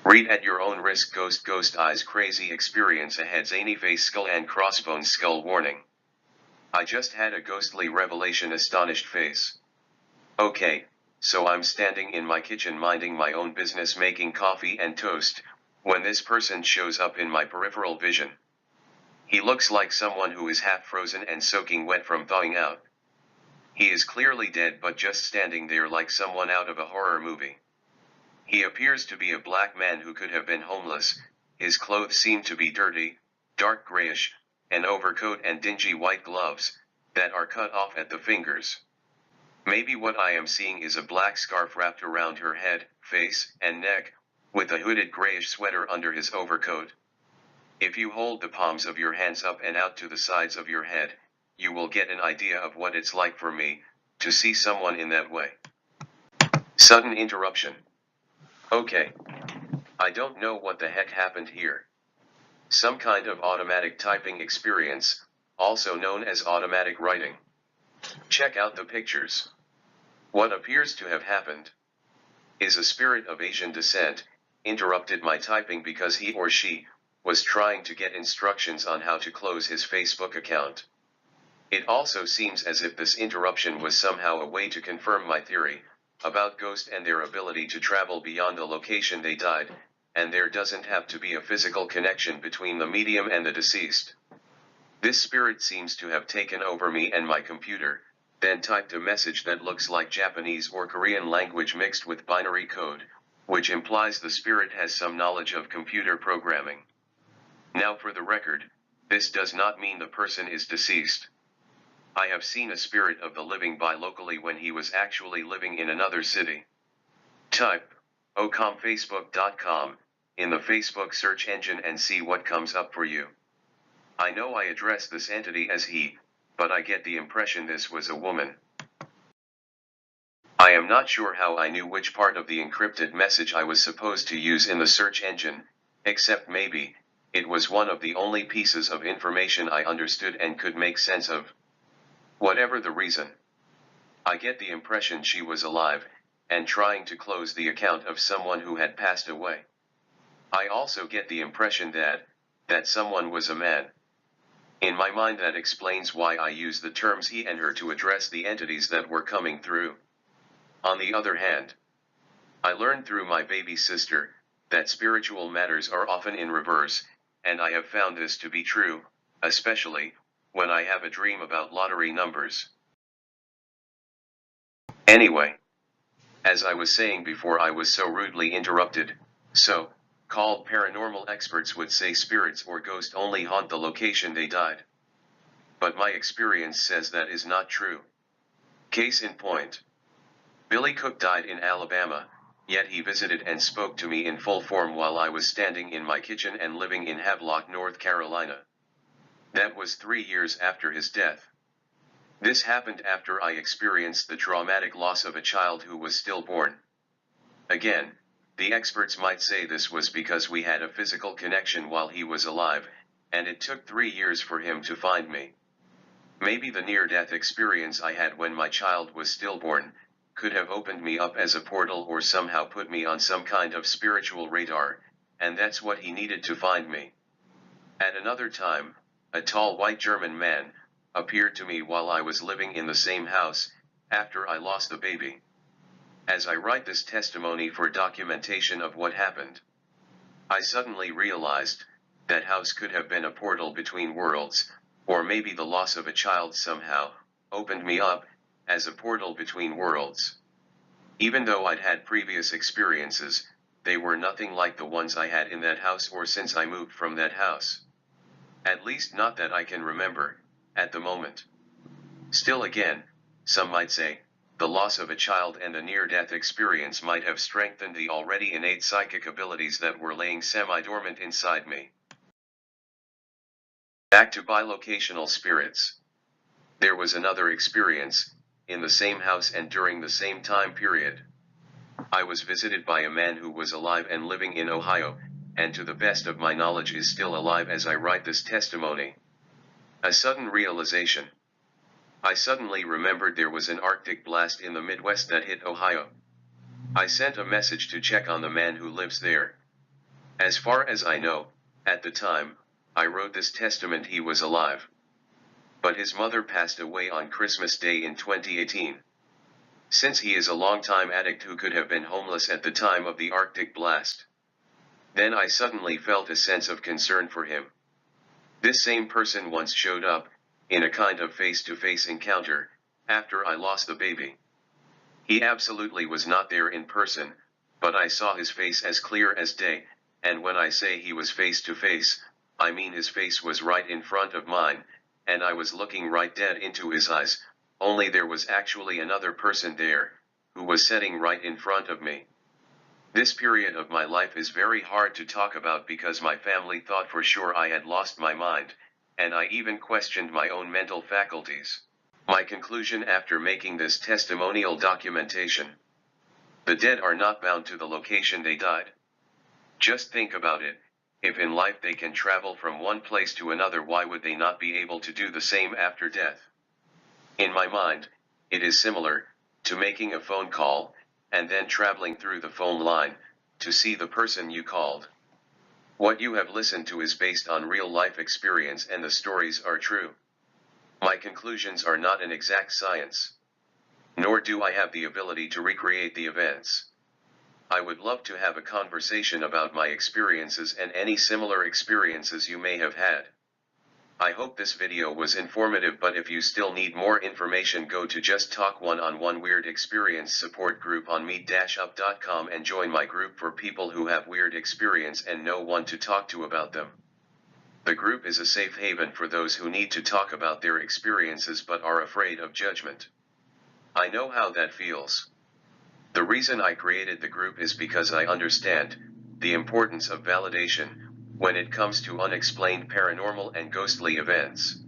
Read at your own risk. Ghost eyes crazy experience ahead. Zany face skull and crossbones skull warning. I just had a ghostly revelation. Astonished face. Okay, so I'm standing in my kitchen minding my own business making coffee and toast, when this person shows up in my peripheral vision. He looks like someone who is half frozen and soaking wet from thawing out. He is clearly dead but just standing there like someone out of a horror movie. He appears to be a black man who could have been homeless. His clothes seem to be dirty, dark grayish, an overcoat and dingy white gloves, that are cut off at the fingers. Maybe what I am seeing is a black scarf wrapped around her head, face, and neck, with a hooded grayish sweater under his overcoat. If you hold the palms of your hands up and out to the sides of your head, you will get an idea of what it's like for me, to see someone in that way. Sudden interruption. Okay. I don't know what the heck happened here. Some kind of automatic typing experience, also known as automatic writing. Check out the pictures. What appears to have happened is a spirit of Asian descent interrupted my typing because he or she was trying to get instructions on how to close his Facebook account. It also seems as if this interruption was somehow a way to confirm my theory about ghosts and their ability to travel beyond the location they died, and there doesn't have to be a physical connection between the medium and the deceased. This spirit seems to have taken over me and my computer, then typed a message that looks like Japanese or Korean language mixed with binary code, which implies the spirit has some knowledge of computer programming. Now for the record, this does not mean the person is deceased. I have seen a spirit of the living by locally when he was actually living in another city. Type ocomfacebook.com in the Facebook search engine and see what comes up for you. I know I addressed this entity as he, but I get the impression this was a woman. I am not sure how I knew which part of the encrypted message I was supposed to use in the search engine, except maybe it was one of the only pieces of information I understood and could make sense of. Whatever the reason, I get the impression she was alive, and trying to close the account of someone who had passed away. I also get the impression that someone was a man. In my mind that explains why I use the terms he and her to address the entities that were coming through. On the other hand, I learned through my baby sister that spiritual matters are often in reverse, and I have found this to be true, especially when I have a dream about lottery numbers. Anyway, as I was saying before I was so rudely interrupted, so-called paranormal experts would say spirits or ghosts only haunt the location they died. But my experience says that is not true. Case in point. Billy Cook died in Alabama, yet he visited and spoke to me in full form while I was standing in my kitchen and living in Havelock, North Carolina. That was 3 years after his death. This happened after I experienced the traumatic loss of a child who was stillborn. Again, the experts might say this was because we had a physical connection while he was alive, and it took 3 years for him to find me. Maybe the near-death experience I had when my child was stillborn could have opened me up as a portal or somehow put me on some kind of spiritual radar, and that's what he needed to find me. At another time, a tall white German man appeared to me while I was living in the same house, after I lost the baby. As I write this testimony for documentation of what happened, I suddenly realized that house could have been a portal between worlds, or maybe the loss of a child somehow opened me up as a portal between worlds. Even though I'd had previous experiences, they were nothing like the ones I had in that house or since I moved from that house. At least not that I can remember, at the moment. Still again, some might say, the loss of a child and the near-death experience might have strengthened the already innate psychic abilities that were laying semi-dormant inside me. Back to bilocational spirits. There was another experience, in the same house and during the same time period. I was visited by a man who was alive and living in Ohio, and to the best of my knowledge is still alive as I write this testimony. A sudden realization. I suddenly remembered there was an Arctic blast in the Midwest that hit Ohio. I sent a message to check on the man who lives there. As far as I know, at the time, I wrote this testament he was alive. But his mother passed away on Christmas Day in 2018. Since he is a long-time addict who could have been homeless at the time of the Arctic blast. Then I suddenly felt a sense of concern for him. This same person once showed up, in a kind of face-to-face encounter, after I lost the baby. He absolutely was not there in person, but I saw his face as clear as day, and when I say he was face-to-face, I mean his face was right in front of mine, and I was looking right dead into his eyes, only there was actually another person there, who was sitting right in front of me. This period of my life is very hard to talk about because my family thought for sure I had lost my mind, and I even questioned my own mental faculties. My conclusion after making this testimonial documentation: the dead are not bound to the location they died. Just think about it. If in life they can travel from one place to another, why would they not be able to do the same after death? In my mind, it is similar to making a phone call, and then traveling through the phone line, to see the person you called. What you have listened to is based on real life experience and the stories are true. My conclusions are not an exact science. Nor do I have the ability to recreate the events. I would love to have a conversation about my experiences and any similar experiences you may have had. I hope this video was informative, but if you still need more information, go to Just Talk One-on-One Weird Experience support group on meet-up.com and join my group for people who have weird experience and no one to talk to about them. The group is a safe haven for those who need to talk about their experiences but are afraid of judgment. I know how that feels. The reason I created the group is because I understand the importance of validation when it comes to unexplained paranormal and ghostly events.